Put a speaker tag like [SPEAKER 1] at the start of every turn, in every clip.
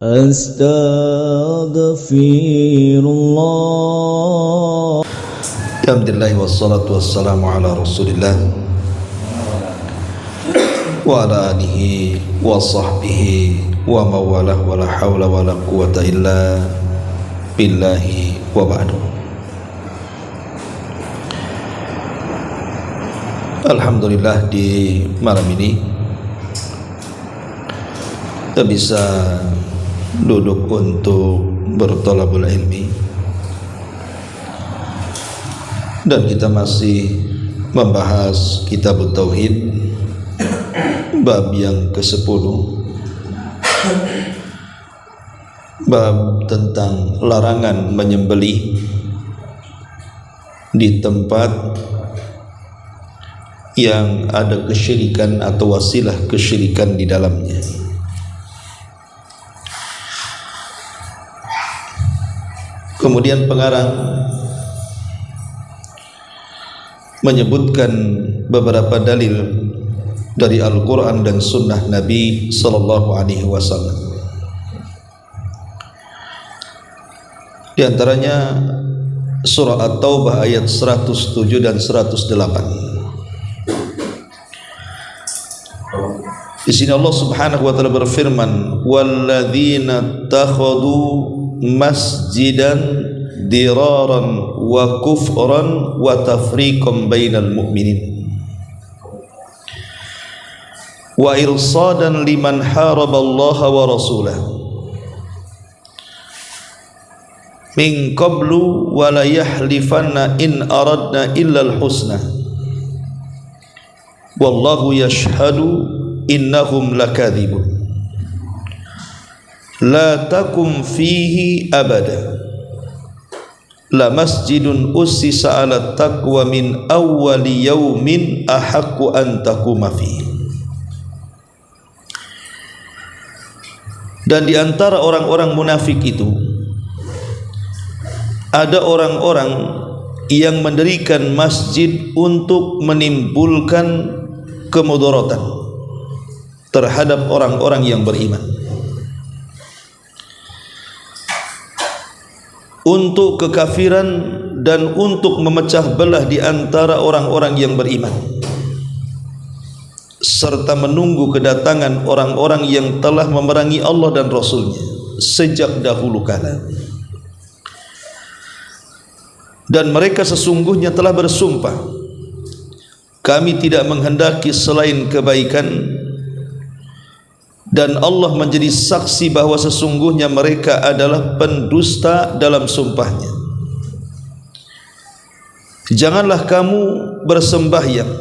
[SPEAKER 1] Astaghfirullah.
[SPEAKER 2] Alhamdulillah wassalatu wassalamu ala Rasulillah wa ala alihi wa sahbihi wa mawalah wa la hawla wa la quwata illa billahi wa ba'du. Alhamdulillah, di malam ini kita bisa duduk untuk bertolabul ilmi, dan kita masih membahas kitab Tauhid bab yang ke-10, bab tentang larangan menyembelih di tempat yang ada kesyirikan atau wasilah kesyirikan di dalamnya. Kemudian pengarang menyebutkan beberapa dalil dari Al-Quran dan Sunnah Nabi Sallallahu Alaihi Wasallam. Di antaranya surah At-Taubah ayat 107 dan 108. Di sini Allah Subhanahu wa taala berfirman, "Walladzina takhadu masjidan diraran wa kufran wa tafriqan bainal mu'minin wa irsadan liman haraballaha wa rasulahu min qablu wa la yahlifanna in aradna illa al-husna wallahu yashhadu innahum lakadzibun la takum fihi abada la masjidun ussisa ala taqwa min awwali yaumin ahaqqu an taquma fihi." Dan di antara orang-orang munafik itu ada orang-orang yang mendirikan masjid untuk menimbulkan kemudaratan terhadap orang-orang yang beriman, untuk kekafiran dan untuk memecah belah di antara orang-orang yang beriman, serta menunggu kedatangan orang-orang yang telah memerangi Allah dan Rasul-Nya sejak dahulu kala. Dan mereka sesungguhnya telah bersumpah, kami tidak menghendaki selain kebaikan, dan Allah menjadi saksi bahwa sesungguhnya mereka adalah pendusta dalam sumpahnya. Janganlah kamu bersembahyang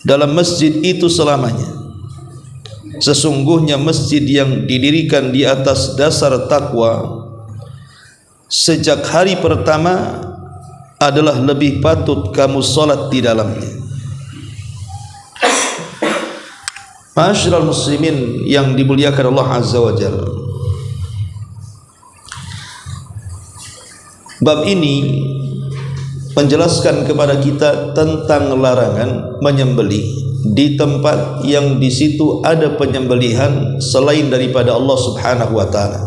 [SPEAKER 2] dalam masjid itu selamanya. Sesungguhnya masjid yang didirikan di atas dasar takwa sejak hari pertama adalah lebih patut kamu salat di dalamnya. Ma'asyiral muslimin yang dimuliakan Allah Azza wa Jalla, bab ini menjelaskan kepada kita tentang larangan menyembelih di tempat yang di situ ada penyembelihan selain daripada Allah Subhanahu wa taala.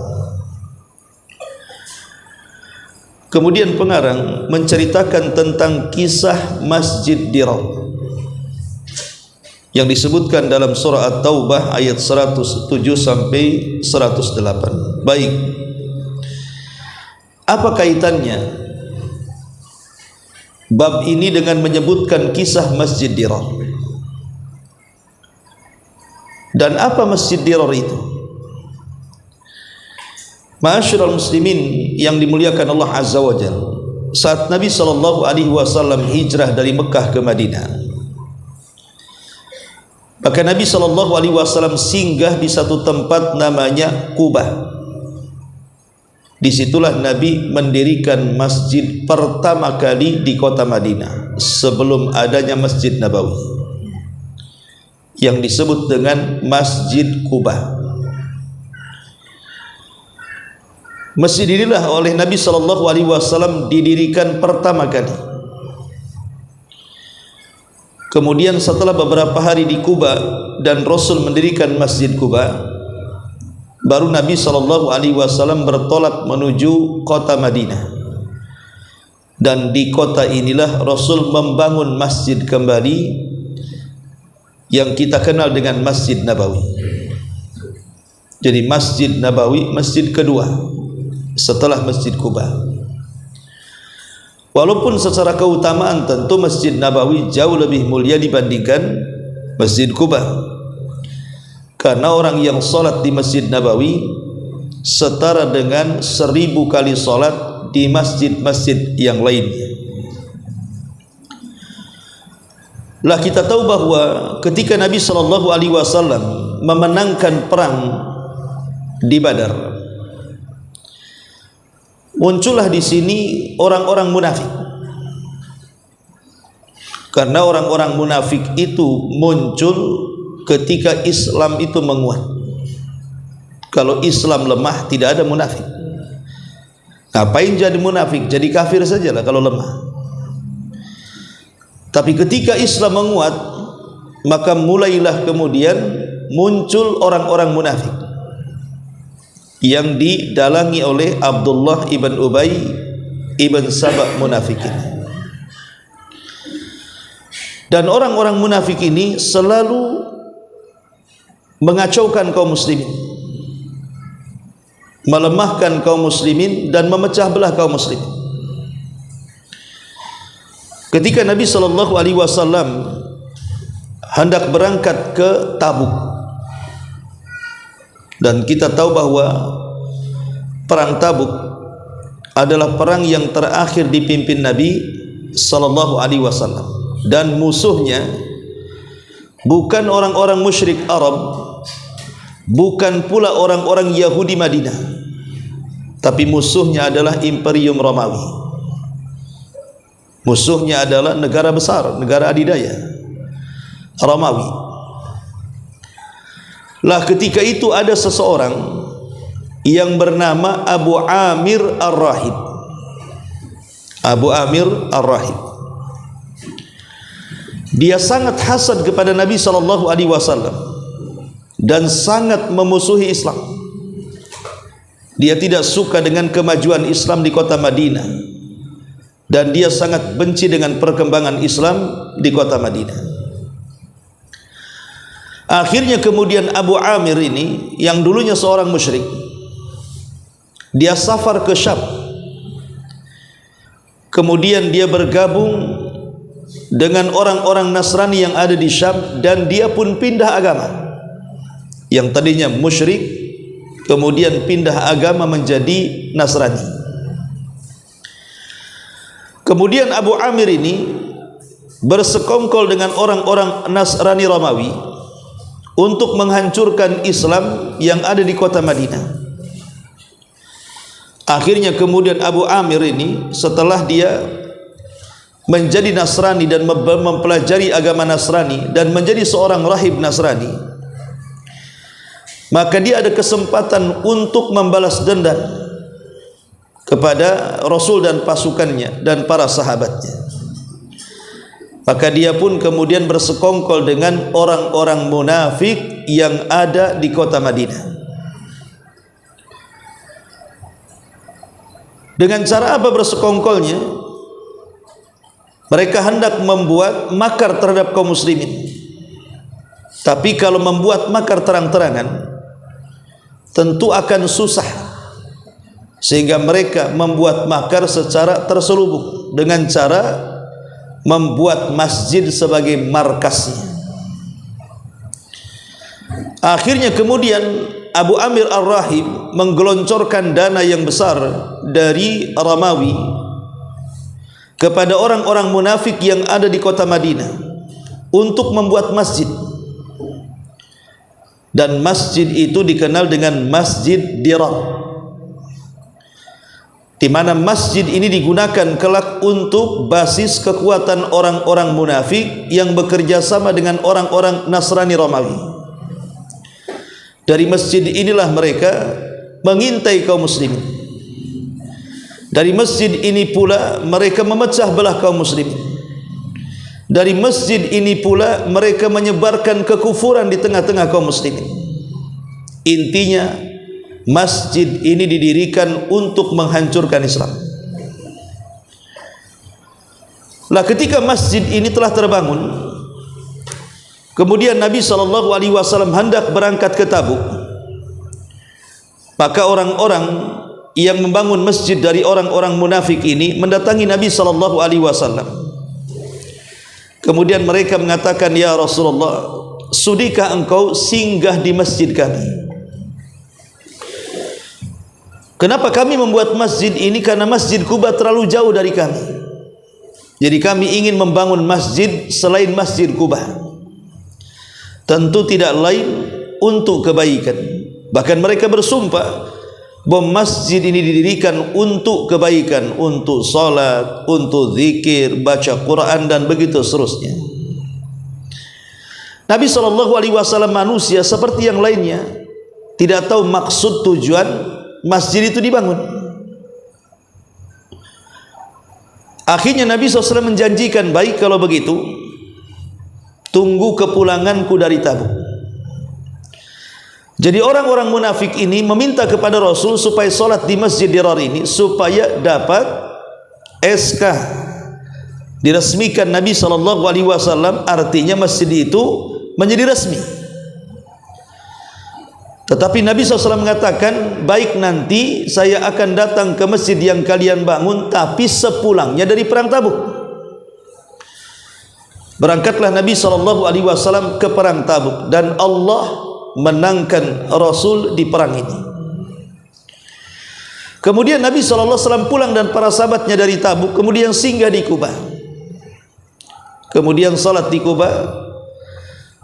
[SPEAKER 2] Kemudian pengarang menceritakan tentang kisah Masjid Dirar yang disebutkan dalam surah At-Taubah ayat 107 sampai 108. Baik, apa kaitannya bab ini dengan menyebutkan kisah Masjid Dirar? Dan apa Masjid Dirar itu? Ma'asyiral muslimin yang dimuliakan Allah Azza wa Jalla, saat Nabi sallallahu alaihi wasallam hijrah dari Mekah ke Madinah, maka Nabi sallallahu alaihi wasallam singgah di satu tempat namanya Kubah. Disitulah Nabi mendirikan masjid pertama kali di kota Madinah sebelum adanya Masjid Nabawi, yang disebut dengan Masjid Kubah. Masjid inilah oleh Nabi sallallahu alaihi wasallam didirikan pertama kali. Kemudian setelah beberapa hari di Kuba dan Rasul mendirikan Masjid Kuba, baru Nabi SAW bertolak menuju kota Madinah, dan di kota inilah Rasul membangun masjid kembali yang kita kenal dengan Masjid Nabawi. Jadi Masjid Nabawi masjid kedua setelah Masjid Quba. Walaupun secara keutamaan tentu Masjid Nabawi jauh lebih mulia dibandingkan Masjid Quba, karena orang yang salat di Masjid Nabawi setara dengan 1000 kali salat di masjid-masjid yang lainnya. Lah kita tahu bahwa ketika Nabi SAW memenangkan perang di Badar, muncullah di sini orang-orang munafik. Karena orang-orang munafik itu muncul ketika Islam itu menguat. Kalau Islam lemah tidak ada munafik. Ngapain jadi munafik? Jadi kafir sajalah kalau lemah. Tapi ketika Islam menguat, maka mulailah kemudian muncul orang-orang munafik yang didalangi oleh Abdullah ibn Ubay ibn Sabah munafikin. Dan orang-orang munafik ini selalu mengacaukan kaum muslimin, melemahkan kaum muslimin dan memecah belah kaum muslimin. Ketika Nabi SAW hendak berangkat ke Tabuk, dan kita tahu bahwa perang Tabuk adalah perang yang terakhir dipimpin Nabi SAW, dan musuhnya bukan orang-orang musyrik Arab, bukan pula orang-orang Yahudi Madinah, tapi musuhnya adalah Imperium Romawi. Musuhnya adalah negara besar, negara adidaya Romawi. Lah ketika itu ada seseorang yang bernama Abu Amir Ar-Rahib. Abu Amir Ar-Rahib, dia sangat hasad kepada Nabi SAW dan sangat memusuhi Islam. Dia tidak suka dengan kemajuan Islam di kota Madinah, dan dia sangat benci dengan perkembangan Islam di kota Madinah. Akhirnya kemudian Abu Amir ini yang dulunya seorang musyrik, dia safar ke Syam. Kemudian dia bergabung dengan orang-orang Nasrani yang ada di Syam, dan dia pun pindah agama. Yang tadinya musyrik kemudian pindah agama menjadi Nasrani. Kemudian Abu Amir ini bersekongkol dengan orang-orang Nasrani Romawi untuk menghancurkan Islam yang ada di kota Madinah. Akhirnya kemudian Abu Amir ini setelah dia menjadi Nasrani dan mempelajari agama Nasrani dan menjadi seorang rahib Nasrani, maka dia ada kesempatan untuk membalas dendam kepada Rasul dan pasukannya dan para sahabatnya. Maka dia pun kemudian bersekongkol dengan orang-orang munafik yang ada di kota Madinah. Dengan cara apa bersekongkolnya? Mereka hendak membuat makar terhadap kaum muslimin. Tapi kalau membuat makar terang-terangan, tentu akan susah. Sehingga mereka membuat makar secara terselubung dengan cara membuat masjid sebagai markasnya. Akhirnya kemudian Abu Amir Ar-Rahib menggeloncorkan dana yang besar dari Romawi kepada orang-orang munafik yang ada di kota Madinah untuk membuat masjid. Dan masjid itu dikenal dengan Masjid Dirar, di mana masjid ini digunakan kelak untuk basis kekuatan orang-orang munafik yang bekerja sama dengan orang-orang Nasrani Romawi. Dari masjid inilah mereka mengintai kaum muslimin. Dari masjid ini pula mereka memecah belah kaum muslimin. Dari masjid ini pula mereka menyebarkan kekufuran di tengah-tengah kaum muslimin. Intinya masjid ini didirikan untuk menghancurkan Islam. Lah ketika masjid ini telah terbangun, kemudian Nabi SAW hendak berangkat ke Tabuk, maka orang-orang yang membangun masjid dari orang-orang munafik ini mendatangi Nabi SAW. Kemudian mereka mengatakan, ya Rasulullah, sudikah engkau singgah di masjid kami? Kenapa kami membuat masjid ini? Karena Masjid Quba terlalu jauh dari kami. Jadi kami ingin membangun masjid selain Masjid Quba, tentu tidak lain untuk kebaikan. Bahkan mereka bersumpah bahwa masjid ini didirikan untuk kebaikan, untuk salat, untuk zikir, baca Quran dan begitu seterusnya. Nabi SAW manusia seperti yang lainnya, tidak tahu maksud tujuan masjid itu dibangun. Akhirnya Nabi SAW menjanjikan, baik kalau begitu, tunggu kepulanganku dari Tabuk. Jadi orang-orang munafik ini meminta kepada Rasul supaya solat di Masjid Dirar ini, supaya dapat SK diresmikan Nabi SAW, artinya masjid itu menjadi resmi. Tetapi Nabi SAW mengatakan, baik, nanti saya akan datang ke masjid yang kalian bangun, tapi sepulangnya dari perang Tabuk. Berangkatlah Nabi SAW ke perang Tabuk, dan Allah menangkan Rasul di perang ini. Kemudian Nabi SAW pulang dan para sahabatnya dari Tabuk, kemudian singgah di Quba, kemudian salat di Quba.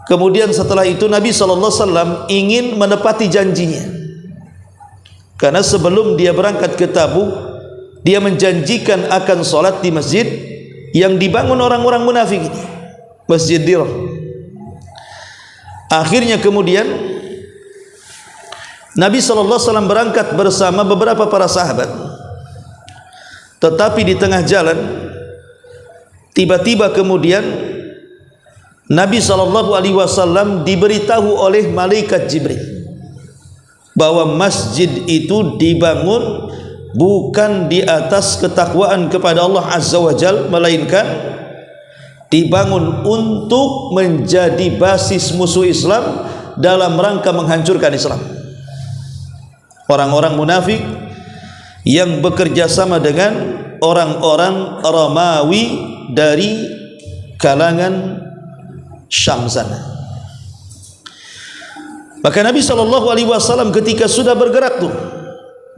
[SPEAKER 2] Kemudian setelah itu Nabi SAW ingin menepati janjinya, karena sebelum dia berangkat ke Tabuk, dia menjanjikan akan sholat di masjid yang dibangun orang-orang munafik ini, Masjid Dirar. Akhirnya kemudian Nabi SAW berangkat bersama beberapa para sahabat. Tetapi di tengah jalan, tiba-tiba kemudian Nabi SAW diberitahu oleh malaikat Jibril bahwa masjid itu dibangun bukan di atas ketakwaan kepada Allah Azza wa Jalla, melainkan dibangun untuk menjadi basis musuh Islam dalam rangka menghancurkan Islam. Orang-orang munafik yang bekerja sama dengan orang-orang Romawi dari kalangan Syam sana. Maka Nabi SAW ketika sudah bergerak tuh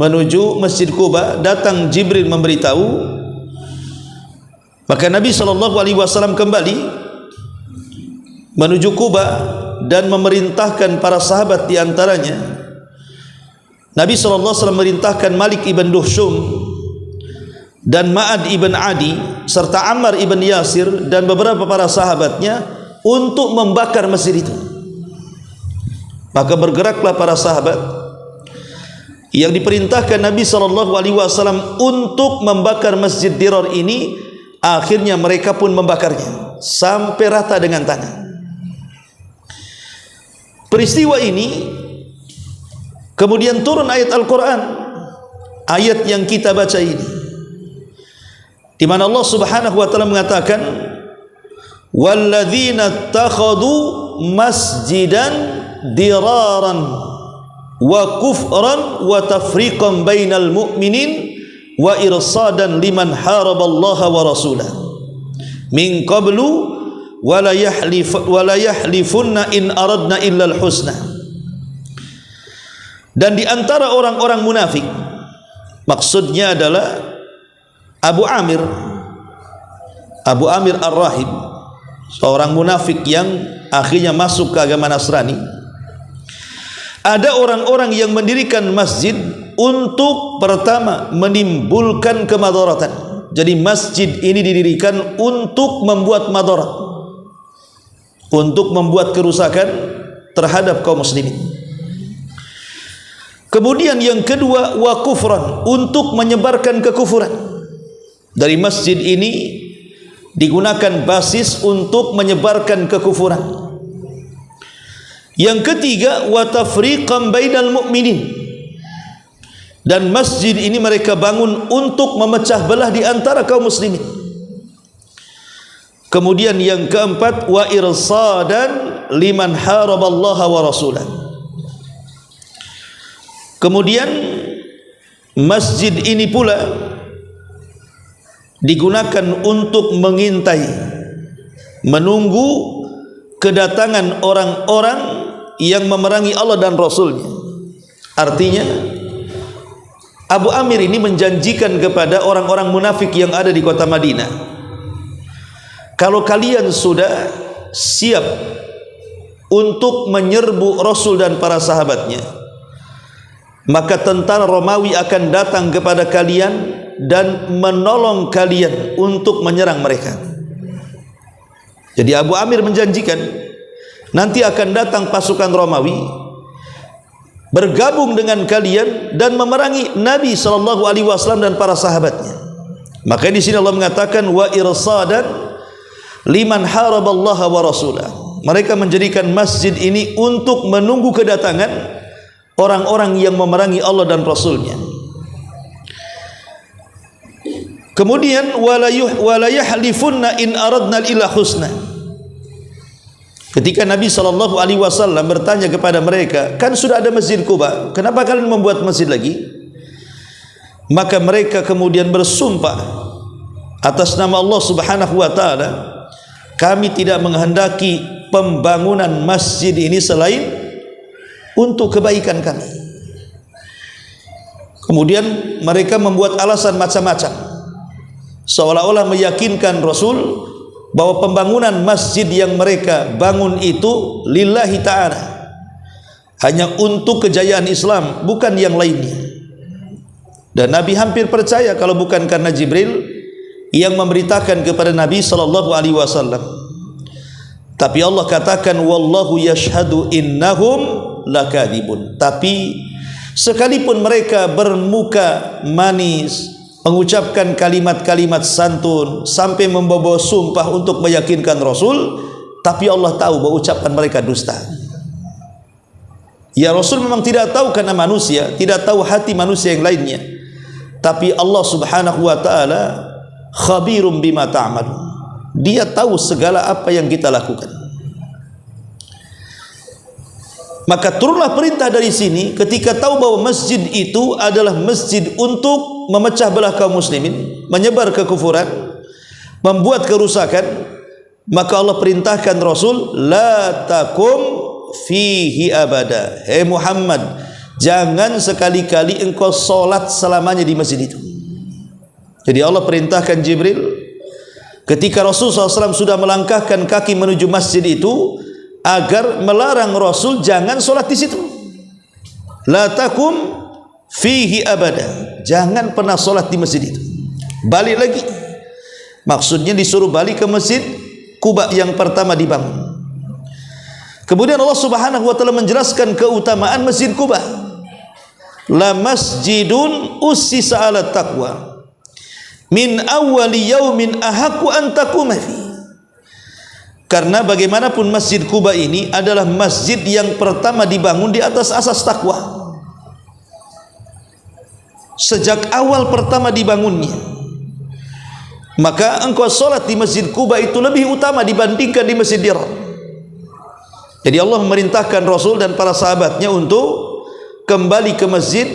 [SPEAKER 2] menuju Masjid Quba, datang Jibril memberitahu. Maka Nabi SAW kembali menuju Quba dan memerintahkan para sahabat, di antaranya Nabi SAW memerintahkan Malik ibn Duhsyum dan Ma'ad ibn Adi serta Ammar ibn Yasir dan beberapa para sahabatnya untuk membakar masjid itu. Maka bergeraklah para sahabat yang diperintahkan Nabi SAW untuk membakar Masjid Dirar ini. Akhirnya mereka pun membakarnya sampai rata dengan tanah. Peristiwa ini kemudian turun ayat Al-Quran, ayat yang kita baca ini, di mana Allah Subhanahu wa taala mengatakan, walladzina ittakhadhu masjidan diraran wa kufran wa tafriqan bainal mu'minin wa irsadan liman haraballaha wa rasulah min qablu wa la yahlifunna in aradna illa al-husna. Dan di antara orang-orang munafik, maksudnya adalah Abu Amir Ar-Rahib, seorang munafik yang akhirnya masuk ke agama Nasrani. Ada orang-orang yang mendirikan masjid untuk pertama menimbulkan kemadaratan. Jadi masjid ini didirikan untuk membuat madarat, untuk membuat kerusakan terhadap kaum muslimin. Kemudian yang kedua, wa kufran, untuk menyebarkan kekufuran. Dari masjid ini digunakan basis untuk menyebarkan kekufuran. Yang ketiga, wa tafriqan bainal mu'minin, Dan masjid ini mereka bangun untuk memecah belah di antara kaum muslimin. Kemudian yang keempat, wa irsadan liman haraballaha wa rasulah. Kemudian masjid ini pula digunakan untuk mengintai, menunggu kedatangan orang-orang yang memerangi Allah dan Rasulnya. Artinya Abu Amir ini menjanjikan kepada orang-orang munafik yang ada di kota Madinah, kalau kalian sudah siap untuk menyerbu Rasul dan para sahabatnya, maka tentara Romawi akan datang kepada kalian dan menolong kalian untuk menyerang mereka. Jadi Abu Amir menjanjikan nanti akan datang pasukan Romawi bergabung dengan kalian dan memerangi Nabi SAW dan para sahabatnya. Maka di sini Allah mengatakan wa irsadan liman haraballaha wa rasulah. Mereka menjadikan masjid ini untuk menunggu kedatangan orang-orang yang memerangi Allah dan Rasulnya. Kemudian wala yahlifunna in aradna illa husna. Ketika Nabi SAW bertanya kepada mereka, kan sudah ada Masjid Quba, kenapa kalian membuat masjid lagi? Maka mereka kemudian bersumpah atas nama Allah Subhanahu wa taala, kami tidak menghendaki pembangunan masjid ini selain untuk kebaikan kami. Kemudian mereka membuat alasan macam-macam, seolah-olah meyakinkan Rasul bahwa pembangunan masjid yang mereka bangun itu lillahi ta'ala, hanya untuk kejayaan Islam, bukan yang lainnya. Dan Nabi hampir percaya kalau bukan karena Jibril yang memberitakan kepada Nabi SAW. Tapi Allah katakan wallahu yashhadu innahum lakadibun. Tapi sekalipun mereka bermuka manis, mengucapkan kalimat-kalimat santun sampai membawa sumpah untuk meyakinkan Rasul, tapi Allah tahu bahwa ucapan mereka dusta. Ya, Rasul memang tidak tahu karena manusia, tidak tahu hati manusia yang lainnya, tapi Allah Subhanahu wa taala khabirum bima ta'malun. Dia tahu segala apa yang kita lakukan. Maka turunlah perintah dari sini ketika tahu bahwa masjid itu adalah masjid untuk memecah belah kaum muslimin, menyebar kekufuran, membuat kerusakan. Maka Allah perintahkan Rasul, la takum fihi abada. Hei Muhammad, jangan sekali-kali engkau solat selamanya di masjid itu. Jadi Allah perintahkan Jibril ketika Rasul SAW sudah melangkahkan kaki menuju masjid itu, agar melarang Rasul jangan solat di situ. La takum fihi abada, jangan pernah solat di masjid itu. Balik lagi, maksudnya disuruh balik ke masjid Quba yang pertama dibangun. Kemudian Allah Subhanahu wa taala menjelaskan keutamaan masjid Quba. La masjidun ussisa ala taqwa min awwali yaumin ahaqqu an taquma fi. Karena bagaimanapun masjid Quba ini adalah masjid yang pertama dibangun di atas asas takwa. Sejak awal pertama dibangunnya, maka engkau solat di masjid Quba itu lebih utama dibandingkan di masjid Dirar. Jadi Allah memerintahkan Rasul dan para sahabatnya untuk kembali ke masjid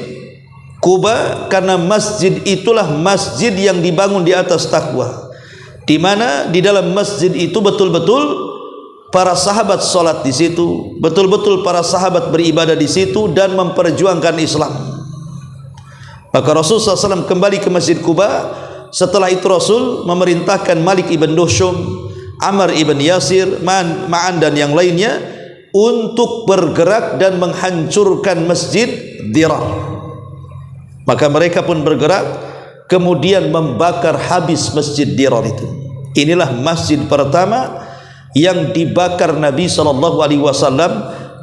[SPEAKER 2] Quba, karena masjid itulah masjid yang dibangun di atas takwa, di mana di dalam masjid itu betul-betul para sahabat solat di situ, betul-betul para sahabat beribadah di situ dan memperjuangkan Islam. Maka Rasul SAW kembali ke masjid Quba. Setelah itu Rasul memerintahkan Malik ibn Dushum, Ammar ibn Yasir, Ma'an dan yang lainnya untuk bergerak dan menghancurkan masjid Dirar. Maka mereka pun bergerak, kemudian membakar habis masjid Dirar itu. Inilah masjid pertama yang dibakar Nabi SAW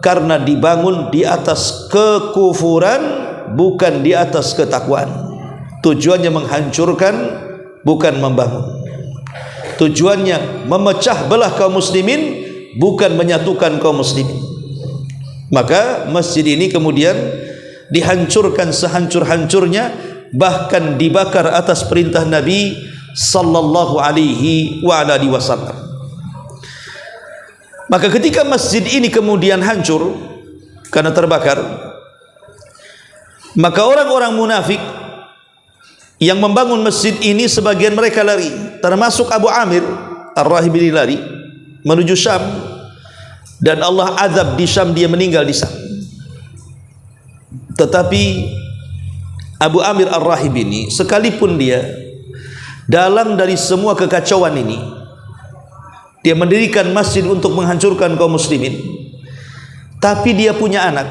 [SPEAKER 2] karena dibangun di atas kekufuran, bukan di atas ketakwaan. Tujuannya menghancurkan, bukan membangun. Tujuannya memecah belah kaum muslimin, bukan menyatukan kaum muslimin. Maka masjid ini kemudian dihancurkan sehancur-hancurnya, bahkan dibakar atas perintah Nabi sallallahu alaihi wasallam. Maka ketika masjid ini kemudian hancur karena terbakar, maka orang-orang munafik yang membangun masjid ini sebagian mereka lari, termasuk Abu Amir Ar-Rahibini lari menuju Syam, dan Allah azab di Syam, dia meninggal di Syam. Tetapi Abu Amir Ar-Rahibini, sekalipun dia dalang dari semua kekacauan ini, dia mendirikan masjid untuk menghancurkan kaum muslimin, tapi dia punya anak.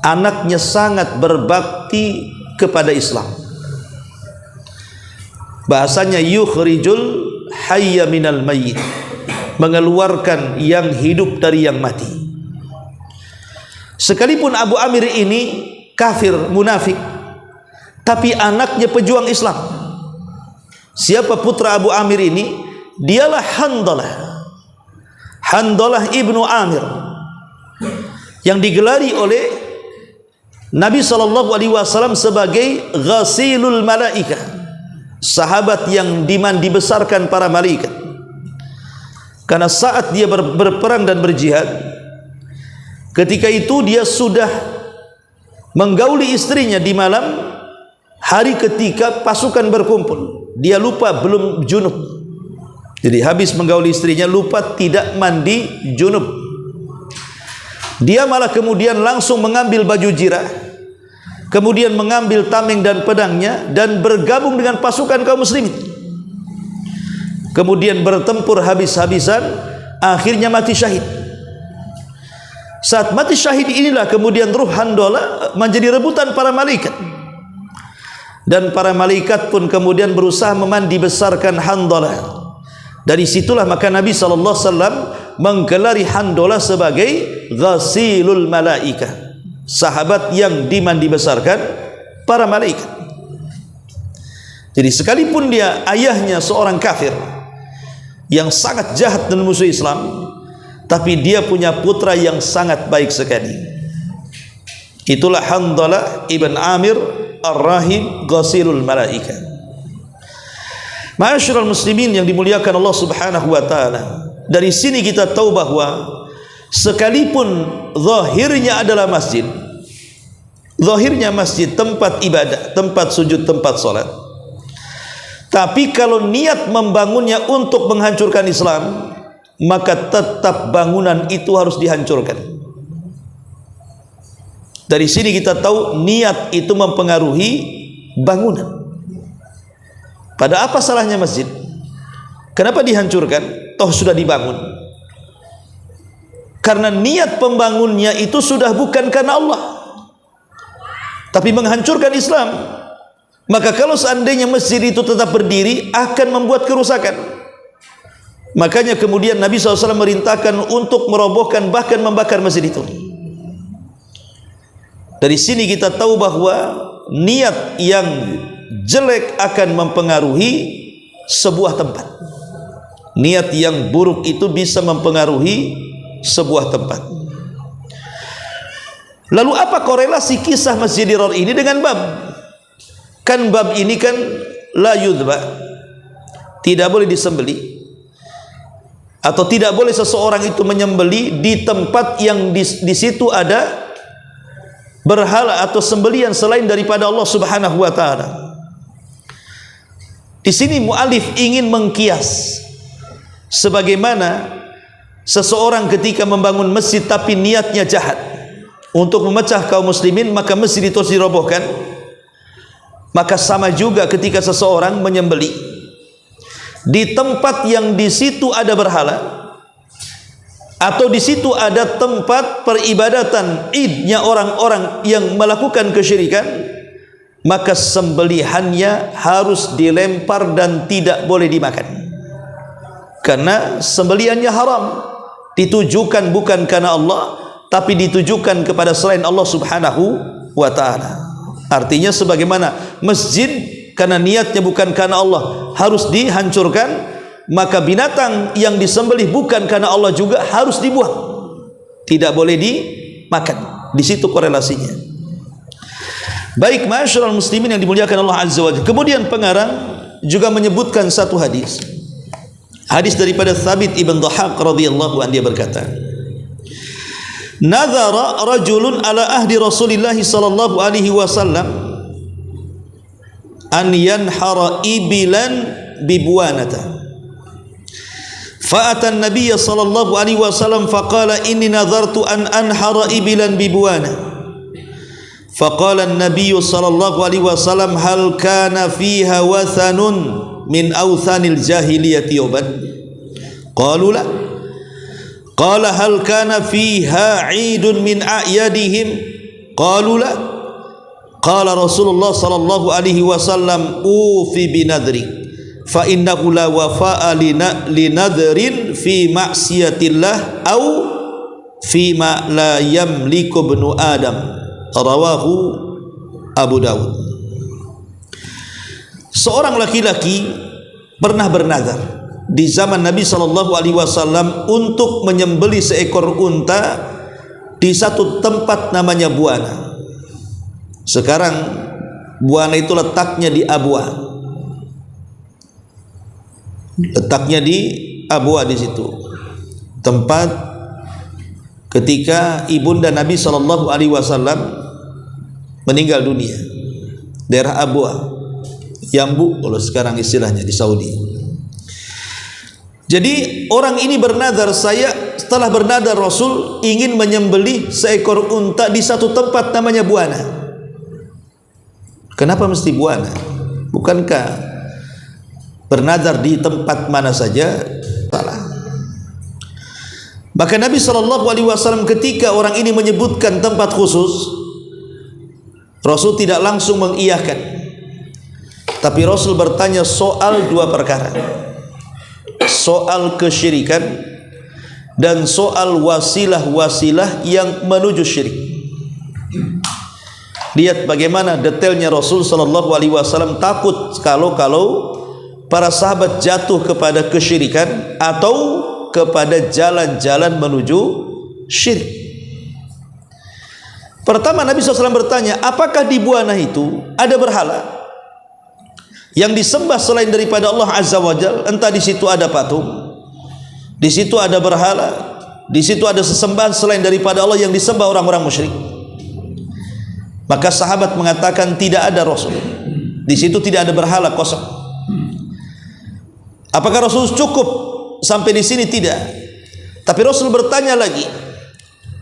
[SPEAKER 2] Anaknya sangat berbakti kepada Islam. Bahasanya yukhrijul hayya minal mayyit, mengeluarkan yang hidup dari yang mati. Sekalipun Abu Amir ini kafir, munafik, tapi anaknya pejuang Islam. Siapa putra Abu Amir ini? Dialah Handalah ibnu Amir, yang digelari oleh Nabi SAW sebagai ghasilul malaikah, sahabat yang dibesarkan para malaikat. Karena saat dia berperang dan berjihad, ketika itu dia sudah menggauli istrinya di malam hari ketika pasukan berkumpul. Dia lupa belum junub, jadi habis menggauli istrinya, lupa tidak mandi junub. Dia malah kemudian langsung mengambil baju jirah, kemudian mengambil tameng dan pedangnya, dan bergabung dengan pasukan kaum muslimin. Kemudian bertempur habis-habisan, akhirnya mati syahid. Saat mati syahid inilah kemudian ruh Handalah menjadi rebutan para malaikat, dan para malaikat pun kemudian berusaha memandi besarkan Handalah. Dari situlah maka Nabi SAW menggelari Handalah sebagai ghasilul malaikah, sahabat yang dimandi besarkan para malaikat. Jadi sekalipun dia ayahnya seorang kafir yang sangat jahat dan musuh Islam, tapi dia punya putra yang sangat baik sekali. Itulah Handalah ibn Amir Ar-Rahib ghasilul malaikah. Ma'asyiral muslimin yang dimuliakan Allah Subhanahu wa taala, dari sini kita tahu bahwa sekalipun zahirnya adalah masjid, zahirnya masjid tempat ibadah, tempat sujud, tempat salat, tapi kalau niat membangunnya untuk menghancurkan Islam, maka tetap bangunan itu harus dihancurkan. Dari sini kita tahu niat itu mempengaruhi bangunan. Pada apa salahnya masjid? Kenapa dihancurkan? Toh sudah dibangun. Karena niat pembangunnya itu sudah bukan karena Allah, tapi menghancurkan Islam. Maka kalau seandainya masjid itu tetap berdiri, akan membuat kerusakan. Makanya kemudian Nabi SAW merintahkan untuk merobohkan, bahkan membakar masjid itu. Dari sini kita tahu bahwa niat yang jelek akan mempengaruhi sebuah tempat. Niat yang buruk itu bisa mempengaruhi sebuah tempat. Lalu apa korelasi kisah Masjid Dirar ini dengan bab? Kan bab ini kan la yudba, tidak boleh disembeli, atau tidak boleh seseorang itu menyembeli di tempat yang di situ ada berhala atau sembelian selain daripada Allah Subhanahu wa taala. Di sini mualif ingin mengkias sebagaimana seseorang ketika membangun masjid tapi niatnya jahat untuk memecah kaum muslimin, maka masjid itu dirobohkan. Maka sama juga ketika seseorang menyembeli di tempat yang di situ ada berhala, atau di situ ada tempat peribadatan idnya orang-orang yang melakukan kesyirikan, maka sembelihannya harus dilempar dan tidak boleh dimakan. Karena sembelihannya haram, ditujukan bukan karena Allah, tapi ditujukan kepada selain Allah Subhanahu wa ta'ala. Artinya sebagaimana masjid karena niatnya bukan karena Allah harus dihancurkan, maka binatang yang disembelih bukan karena Allah juga harus dibuang, tidak boleh dimakan. Di situ korelasinya. Baik, ma'asyiral muslimin yang dimuliakan Allah Azza wa Jalla. Kemudian pengarang juga menyebutkan satu hadis. Hadis daripada Thabit ibn Dhahhak radhiyallahu anhu, dia berkata, "Nadhara rajulun ala ahdi Rasulillah sallallahu alaihi wasallam an yanhara ibilan bibuanata. Fa'ata an-nabiy sallallahu alaihi wasallam faqala inni nadhartu an anhara ibilan bibuana." Faqala an-nabiy sallallahu alaihi wasallam hal kana fiha wathanun min awthanil jahiliyati yubad? Qalu la. Qala hal kana fiha 'idun min a'yadihim? Qalu la. Qala Rasulullah sallallahu alaihi wasallam ufi binadri fa innahu la wafa'a li nadrin fi ma'siyatillah au fi ma la yamliku ibnu adam. Rawahu Abu Dawud. Seorang laki-laki pernah bernazar di zaman Nabi SAW untuk menyembelih seekor unta di satu tempat namanya Buana. Sekarang Buana itu letaknya di Abwa. Letaknya di Abwa, di situ tempat ketika ibunda Nabi SAW meninggal dunia, daerah Abwa, Yambu kalau sekarang istilahnya di Saudi. Jadi orang ini bernazar, saya setelah bernazar Rasul ingin menyembelih seekor unta di satu tempat namanya Buana. Kenapa mesti Buana? Bukankah bernazar di tempat mana saja salah? Maka Nabi SAW ketika orang ini menyebutkan tempat khusus, Rasul tidak langsung mengiyakan, tapi Rasul bertanya soal dua perkara, soal kesyirikan dan soal wasilah-wasilah yang menuju syirik. Lihat bagaimana detailnya Rasul SAW takut kalau para sahabat jatuh kepada kesyirikan atau kepada jalan-jalan menuju syirik. Pertama Nabi SAW bertanya, apakah di Buana itu ada berhala yang disembah selain daripada Allah Azza wa Jalla? Entah di situ ada patung, di situ ada berhala, di situ ada sesembahan selain daripada Allah yang disembah orang-orang musyrik. Maka sahabat mengatakan tidak ada Rasul. Di situ tidak ada berhala, kosong. Apakah Rasul cukup sampai di sini? Tidak. Tapi Rasul bertanya lagi,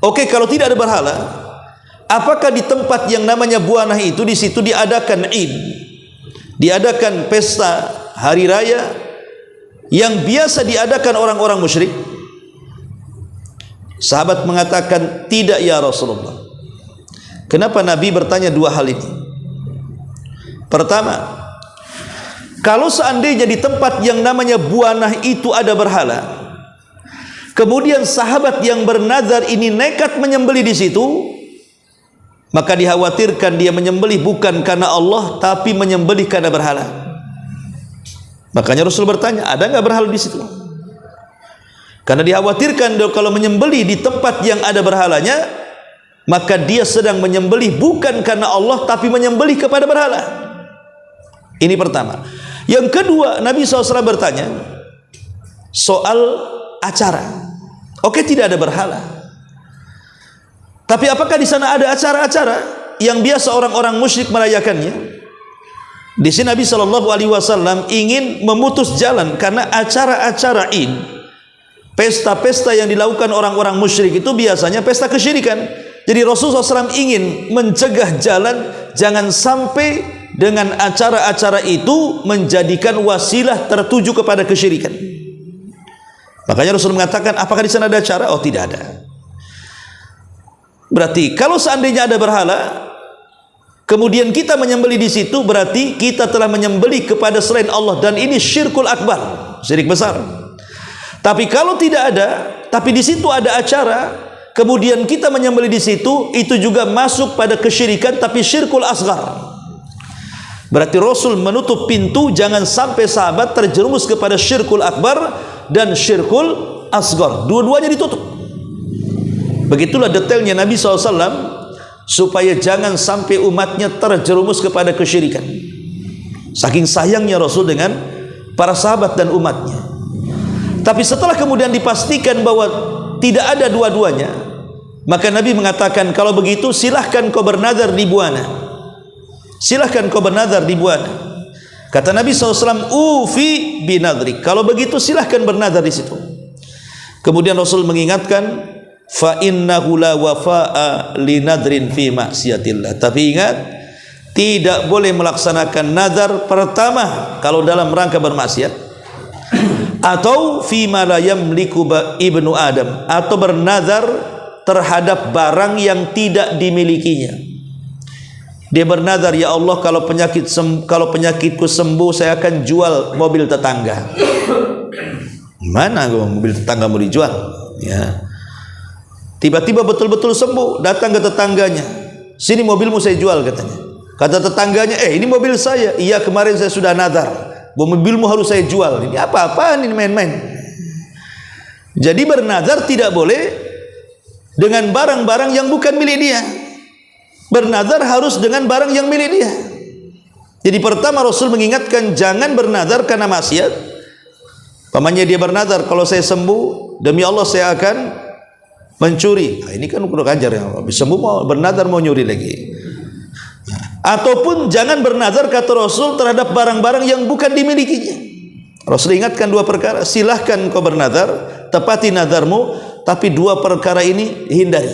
[SPEAKER 2] oke, kalau tidak ada berhala, apakah di tempat yang namanya Buana itu di situ diadakan Id, diadakan pesta hari raya yang biasa diadakan orang-orang musyrik? Sahabat mengatakan tidak ya Rasulullah. Kenapa Nabi bertanya dua hal ini? Pertama, kalau seandainya di tempat yang namanya Buana itu ada berhala, kemudian sahabat yang bernazar ini nekat menyembelih di situ, maka dikhawatirkan dia menyembelih bukan karena Allah, tapi menyembelih karena berhala. Makanya Rasul bertanya, ada nggak berhala di situ? Karena dikhawatirkan kalau menyembelih di tempat yang ada berhalanya, maka dia sedang menyembelih bukan karena Allah, tapi menyembelih kepada berhala. Ini pertama. Yang kedua, Nabi SAW bertanya soal acara. Oke, tidak ada berhala, tapi apakah di sana ada acara-acara yang biasa orang-orang musyrik merayakannya? Di sini Nabi SAW ingin memutus jalan, karena acara-acara Id, pesta-pesta yang dilakukan orang-orang musyrik itu biasanya pesta kesyirikan. Jadi Rasulullah SAW ingin mencegah jalan, jangan sampai dengan acara-acara itu menjadikan wasilah tertuju kepada kesyirikan. Makanya Rasul mengatakan, apakah di sana ada acara? Oh, tidak ada. Berarti kalau seandainya ada berhala, kemudian kita menyembelih di situ, berarti kita telah menyembelih kepada selain Allah, dan ini syirkul akbar, syirik besar. Tapi kalau tidak ada, tapi di situ ada acara, kemudian kita menyembelih di situ, itu juga masuk pada kesyirikan, tapi syirkul asghar. Berarti Rasul menutup pintu jangan sampai sahabat terjerumus kepada syirkul akbar dan syirkul asghar. Dua-duanya ditutup. Begitulah detailnya Nabi SAW supaya jangan sampai umatnya terjerumus kepada kesyirikan. Saking sayangnya Rasul dengan para sahabat dan umatnya. Tapi setelah kemudian dipastikan bahwa tidak ada dua-duanya, maka Nabi mengatakan, kalau begitu silahkan kau bernazar di buana. Silahkan kau bernazar di buana. Kata Nabi SAW, ufi binadrik. Kalau begitu silahkan bernazar di situ. Kemudian Rasul mengingatkan, fa innahu la wafa'a li nadrin fi maksiatillah. Tapi ingat, tidak boleh melaksanakan nazar pertama kalau dalam rangka bermaksiat, atau fi ma la yamliku ibnu Adam, atau bernazar terhadap barang yang tidak dimilikinya. Dia bernazar, ya Allah, kalau penyakitku sembuh, saya akan jual mobil tetangga. Mana mobil tetangga mau dijual? Ya. Tiba-tiba betul-betul sembuh, datang ke tetangganya, sini mobilmu saya jual, katanya. Kata tetangganya, ini mobil saya. Iya, kemarin saya sudah nazar, mobilmu harus saya jual. Ini apa-apaan ini, main-main. Jadi bernazar tidak boleh dengan barang-barang yang bukan milik dia. Bernazar harus dengan barang yang milik dia. Jadi pertama Rasul mengingatkan, jangan bernazar karena maksiat. Pamannya dia bernazar, kalau saya sembuh, demi Allah saya akan mencuri. Nah, ini kan kurang ajar ya. Habis sembuh mau bernazar mau nyuri lagi. Ataupun jangan bernazar, kata Rasul, terhadap barang-barang yang bukan dimilikinya. Rasul ingatkan dua perkara. Silahkan kau bernazar, tepati nazarmu, tapi dua perkara ini hindari.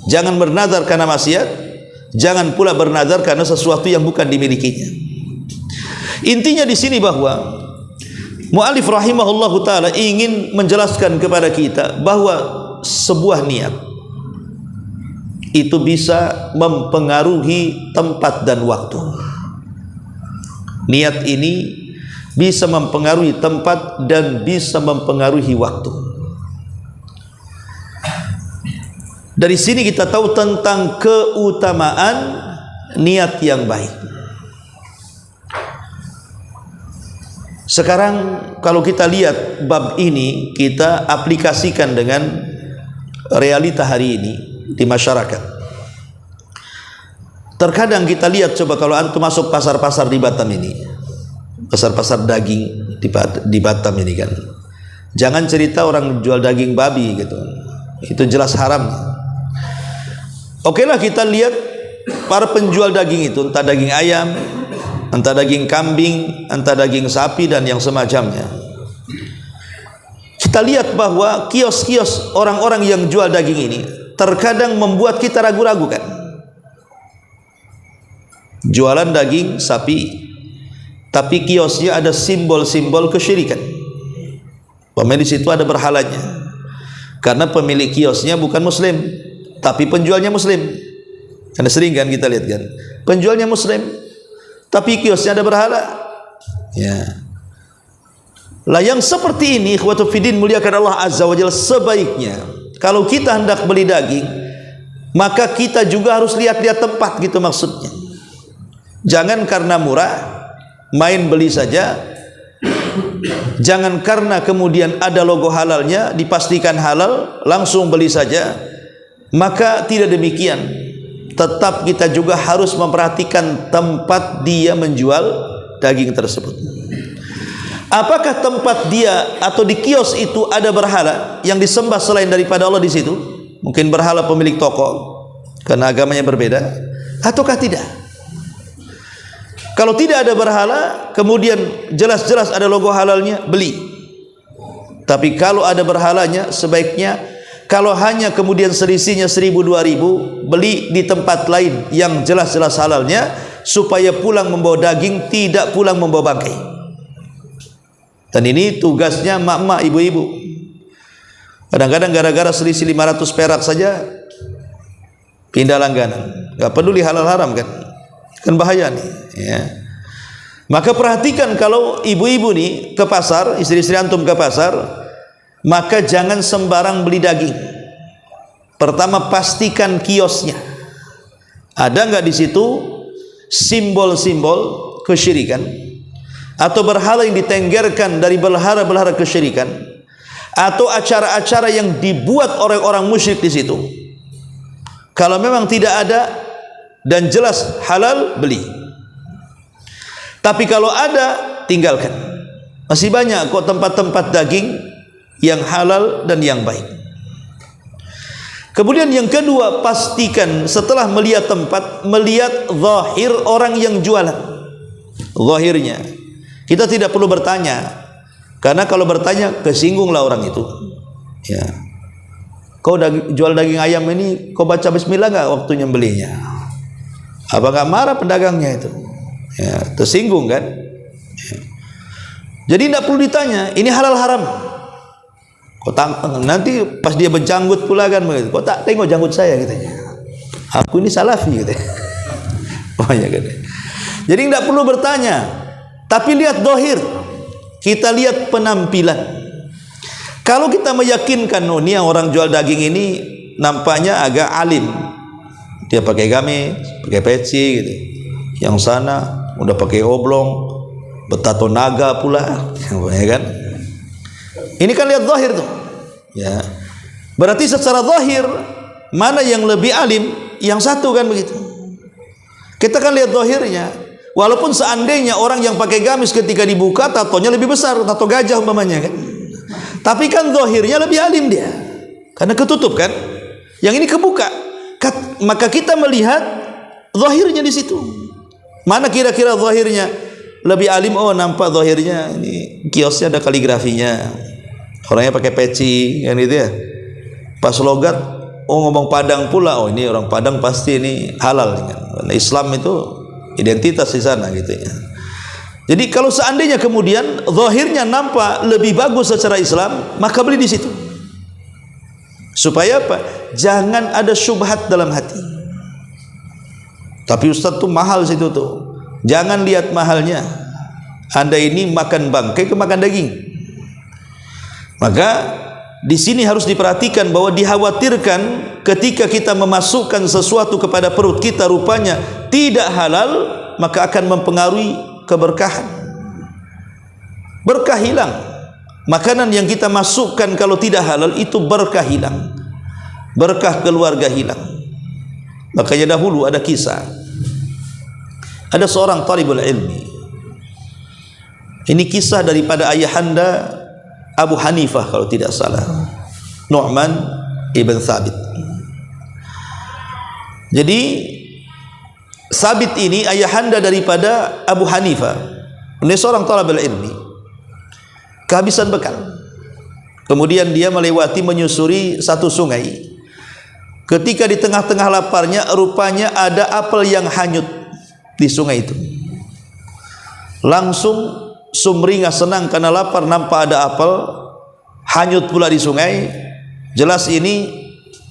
[SPEAKER 2] Jangan bernazar karena maksiat, jangan pula bernazar karena sesuatu yang bukan dimilikinya. Intinya di sini bahwa mu'alif rahimahullahu ta'ala ingin menjelaskan kepada kita bahwa sebuah niat itu bisa mempengaruhi tempat dan waktu. Niat ini bisa mempengaruhi tempat dan bisa mempengaruhi waktu. Dari sini kita tahu tentang keutamaan niat yang baik. Sekarang kalau kita lihat bab ini, kita aplikasikan dengan realita hari ini di masyarakat. Terkadang kita lihat, coba kalau antum masuk pasar-pasar di Batam ini, pasar-pasar daging di Batam ini kan, jangan cerita orang jual daging babi gitu, itu jelas haram. Oke lah, kita lihat para penjual daging itu, entah daging ayam, entah daging kambing, entah daging sapi dan yang semacamnya. Kita lihat bahwa kios-kios orang-orang yang jual daging ini terkadang membuat kita ragu-ragu kan. Jualan daging sapi, tapi kiosnya ada simbol-simbol kesyirikan. Pemilik situ ada berhalanya, karena pemilik kiosnya bukan muslim, tapi penjualnya muslim. Karena sering kan kita lihat kan, penjualnya muslim, tapi kiosnya ada berhala. Ya. Lah yang seperti ini, ikhwatu fiddin, muliakan Allah Azza wa Jalla, sebaiknya kalau kita hendak beli daging, maka kita juga harus lihat-lihat tempat gitu maksudnya. Jangan karena murah main beli saja. Jangan karena kemudian ada logo halalnya, dipastikan halal, langsung beli saja. Maka tidak demikian. Tetap kita juga harus memperhatikan tempat dia menjual daging tersebut. Apakah tempat dia atau di kios itu ada berhala yang disembah selain daripada Allah di situ? Mungkin berhala pemilik toko karena agamanya berbeda, ataukah tidak? Kalau tidak ada berhala, kemudian jelas-jelas ada logo halalnya, beli. Tapi kalau ada berhalanya, sebaiknya kalau hanya kemudian selisihnya 1.000-2.000, beli di tempat lain yang jelas-jelas halalnya, supaya pulang membawa daging, tidak pulang membawa bangkai. Dan ini tugasnya mak-mak, ibu-ibu. Kadang-kadang gara-gara selisih 500 perak saja pindah langganan, gak peduli halal haram kan bahaya nih ya. Maka perhatikan kalau ibu-ibu nih ke pasar, istri-istri antum ke pasar, maka jangan sembarang beli daging. Pertama, pastikan kiosnya ada nggak di situ simbol-simbol kesyirikan atau berhala yang ditenggerkan dari berhala-berhala kesyirikan, atau acara-acara yang dibuat oleh orang musyrik di situ. Kalau memang tidak ada dan jelas halal, beli. Tapi kalau ada, tinggalkan. Masih banyak kok tempat-tempat daging yang halal dan yang baik. Kemudian yang kedua, pastikan setelah melihat tempat, melihat zahir orang yang jualan. Zahirnya. Kita tidak perlu bertanya, karena kalau bertanya kesinggunglah orang itu. Ya. Kau jual daging ayam ini, kau baca bismillah enggak waktu nyembelihnya? Apa enggak marah pedagangnya itu? Ya, tersinggung kan? Ya. Jadi tidak perlu ditanya, ini halal haram. Kau nanti pas dia berjanggut pula kan begitu. Kau tak tengok janggut saya katanya. Aku ini salafi katanya. Banyak katanya. Jadi tidak perlu bertanya, tapi lihat dohir. Kita lihat penampilan. Kalau kita meyakinkan, oh ini yang orang jual daging ini nampaknya agak alim, dia pakai gamis, pakai peci gitu. Yang sana udah pakai oblong, bertato naga pula, ya kan? Ini kan lihat zahir tuh. Ya. Berarti secara zahir mana yang lebih alim? Yang satu kan begitu. Kita kan lihat zahirnya. Walaupun seandainya orang yang pakai gamis ketika dibuka tatonya lebih besar, tato gajah umpamanya kan. Tapi kan zahirnya lebih alim dia, karena ketutup kan. Yang ini kebuka, maka kita melihat zahirnya di situ. Mana kira-kira zahirnya lebih alim? Oh, nampak zahirnya ini kiosnya ada kaligrafinya, orangnya pakai peci kan gitu ya. Pas logat, oh ngomong Padang pula, oh ini orang Padang pasti ini halal kan. Karena Islam itu identitas di sana gitu ya. Jadi kalau seandainya kemudian zahirnya nampak lebih bagus secara Islam, maka beli di situ. Supaya apa? Jangan ada syubhat dalam hati. Tapi Ustaz tuh mahal situ tuh. Jangan lihat mahalnya. Anda ini makan bangkai ke makan daging. Maka di sini harus diperhatikan bahwa dikhawatirkan ketika kita memasukkan sesuatu kepada perut kita rupanya tidak halal, maka akan mempengaruhi keberkahan. Berkah hilang. Makanan yang kita masukkan kalau tidak halal itu berkah hilang. Berkah keluarga hilang. Makanya dahulu ada kisah. Ada seorang talibul ilmi. Ini kisah daripada ayahanda Abu Hanifah kalau tidak salah. Nu'man ibn Thabit. Jadi Sabit ini ayahanda daripada Abu Hanifah. Ini seorang talabul ilmi. Kehabisan bekal. Kemudian dia melewati menyusuri satu sungai. Ketika di tengah-tengah laparnya, rupanya ada apel yang hanyut di sungai itu. Langsung sumringah senang karena lapar, nampak ada apel hanyut pula di sungai. Jelas ini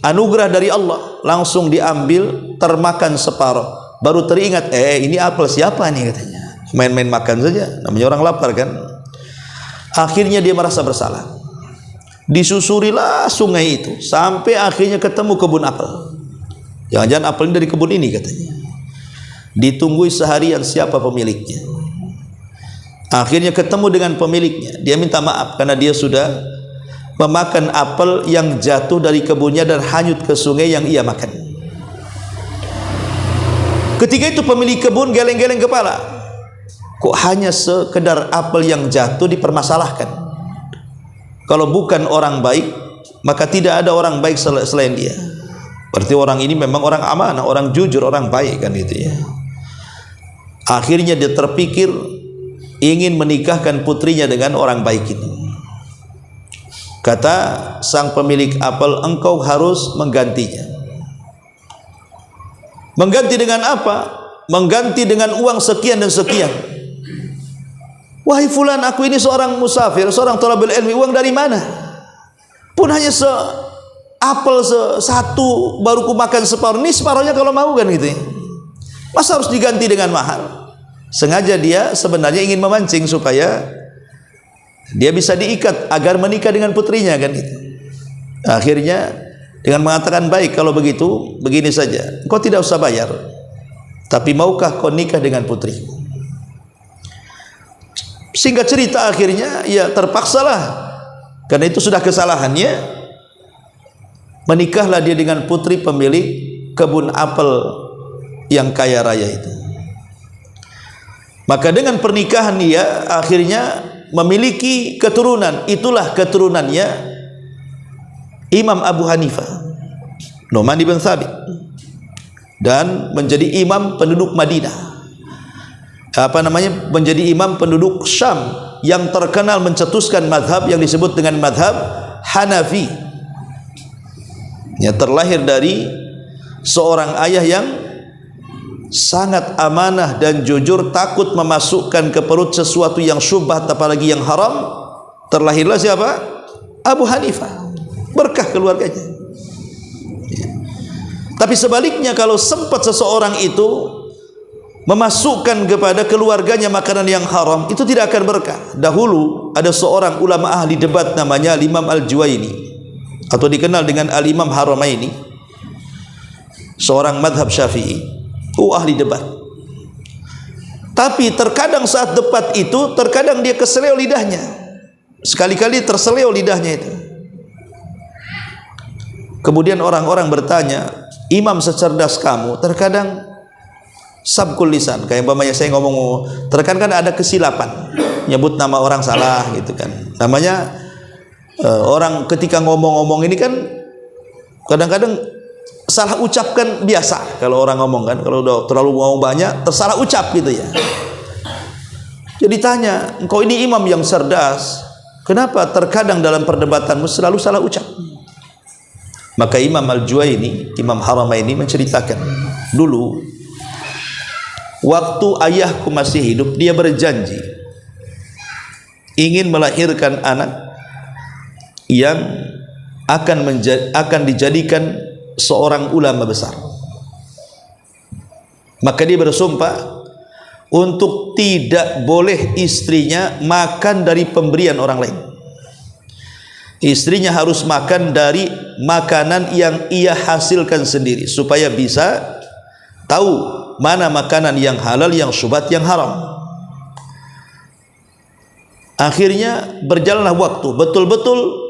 [SPEAKER 2] anugerah dari Allah. Langsung diambil, termakan separuh. Baru teringat, ini apel siapa nih katanya. Main-main makan saja, namanya orang lapar kan. Akhirnya dia merasa bersalah. Disusurilah sungai itu sampai akhirnya ketemu kebun apel. Jangan-jangan apel ini dari kebun ini katanya. Ditunggui seharian siapa pemiliknya. Akhirnya ketemu dengan pemiliknya. Dia minta maaf karena dia sudah memakan apel yang jatuh dari kebunnya dan hanyut ke sungai yang ia makan. Ketika itu pemilik kebun geleng-geleng kepala. Kok hanya sekedar apel yang jatuh dipermasalahkan? Kalau bukan orang baik, maka tidak ada orang baik selain dia. Berarti orang ini memang orang amanah, orang jujur, orang baik kan itu ya. Akhirnya dia terpikir ingin menikahkan putrinya dengan orang baik itu. Kata sang pemilik apel, engkau harus menggantinya. Mengganti dengan apa? Mengganti dengan uang sekian dan sekian. Wahai fulan, aku ini seorang musafir, seorang thalabul ilmi, uang dari mana? Pun hanya apel satu, baru ku makan separuh. Ini separuhnya kalau mau kan gitu ya. Masa harus diganti dengan mahal? Sengaja dia sebenarnya ingin memancing supaya dia bisa diikat agar menikah dengan putrinya kan gitu. Akhirnya dengan mengatakan, baik kalau begitu begini saja, kau tidak usah bayar, tapi maukah kau nikah dengan putriku? Singkat cerita akhirnya ya terpaksalah, karena itu sudah kesalahannya. Menikahlah dia dengan putri pemilik kebun apel yang kaya raya itu. Maka dengan pernikahan dia akhirnya memiliki keturunan. Itulah keturunannya Imam Abu Hanifah, Nu'man bin Thabit, dan menjadi imam penduduk Madinah. Menjadi imam penduduk Syam yang terkenal mencetuskan mazhab yang disebut dengan mazhab Hanafi. Ya, terlahir dari seorang ayah yang sangat amanah dan jujur, takut memasukkan ke perut sesuatu yang syubhat apalagi yang haram. Terlahirlah siapa? Abu Hanifah, berkah keluarganya. Tapi sebaliknya, kalau sempat seseorang itu memasukkan kepada keluarganya makanan yang haram, itu tidak akan berkah. Dahulu ada seorang ulama ahli debat namanya Imam Al-Juwaini, atau dikenal dengan Al-Imam Haramaini, seorang madhab Syafi'i, ahli debat. Tapi terkadang saat debat itu, terkadang dia keseleo lidahnya. Sekali-kali terseleo lidahnya itu. Kemudian orang-orang bertanya, imam secerdas kamu, terkadang sabkul lisan, kayak umpamanya saya ngomong, terkadang kan ada kesilapan, nyebut nama orang salah gitu kan. Namanya orang ketika ngomong-ngomong ini kan kadang-kadang salah ucapkan biasa. Kalau orang ngomong kan, kalau udah terlalu ngomong banyak, tersalah ucap gitu ya. Jadi tanya, engkau ini imam yang cerdas, kenapa terkadang dalam perdebatanmu selalu salah ucap? Maka Imam Al-Juwaini, Imam Haramaini menceritakan, dulu waktu ayahku masih hidup, dia berjanji ingin melahirkan anak yang akan dijadikan seorang ulama besar. Maka dia bersumpah untuk tidak boleh istrinya makan dari pemberian orang lain. Istrinya harus makan dari makanan yang ia hasilkan sendiri, supaya bisa tahu mana makanan yang halal, yang syubhat, yang haram. Akhirnya berjalanlah waktu, betul-betul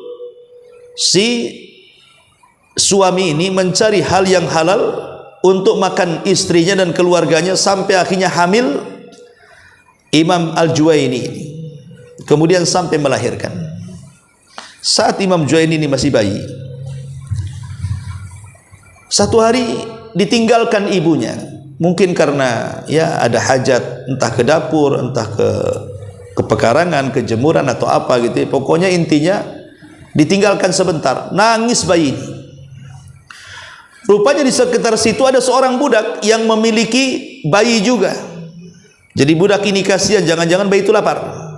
[SPEAKER 2] si suami ini mencari hal yang halal untuk makan istrinya dan keluarganya, sampai akhirnya hamil Imam Al-Juwaini, kemudian sampai melahirkan. Saat Imam Juwaini ini masih bayi, satu hari ditinggalkan ibunya, mungkin karena ya ada hajat, entah ke dapur, entah ke pekarangan, ke jemuran atau apa gitu. Pokoknya intinya ditinggalkan sebentar. Nangis bayi ini. Rupanya di sekitar situ ada seorang budak yang memiliki bayi juga. Jadi budak ini kasihan, jangan-jangan bayi itu lapar.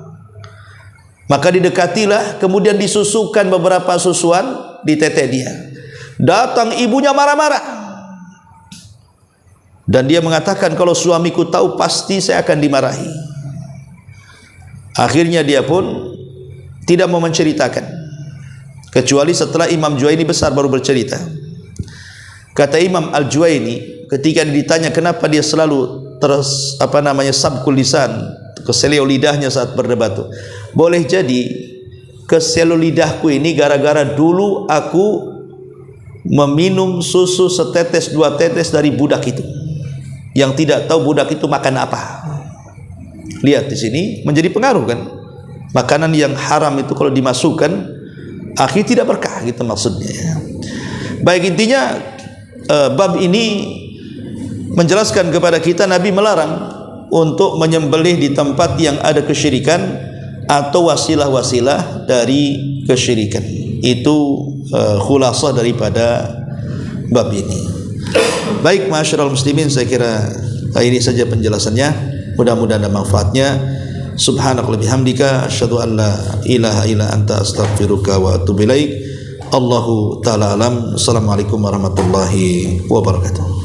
[SPEAKER 2] Maka didekatilah, kemudian disusukan beberapa susuan di tete dia. Datang ibunya marah-marah, dan dia mengatakan, kalau suamiku tahu pasti saya akan dimarahi. Akhirnya dia pun tidak mau menceritakan, kecuali setelah Imam Juwaini besar baru bercerita. Kata Imam Al-Juwaini, ketika ditanya kenapa dia selalu sabkul lisan, keseleo lidahnya saat berdebat, boleh jadi keseleo lidahku ini gara-gara dulu aku meminum susu setetes dua tetes dari budak itu, yang tidak tahu budak itu makan apa. Lihat di sini menjadi pengaruh kan, makanan yang haram itu kalau dimasukkan akhirnya tidak berkah gitu maksudnya. Baik, intinya bab ini menjelaskan kepada kita Nabi melarang untuk menyembelih di tempat yang ada kesyirikan atau wasilah-wasilah dari kesyirikan. Itu khulasah daripada bab ini. Baik, ma'asyiral muslimin, saya kira ini saja penjelasannya. Mudah-mudahan ada manfaatnya. Subhanakallahumma bihamdika asyhadu an la ilaha illa anta astaghfiruka wa atubu ilaik. Allahu ta'ala alam. Assalamualaikum warahmatullahi wabarakatuh.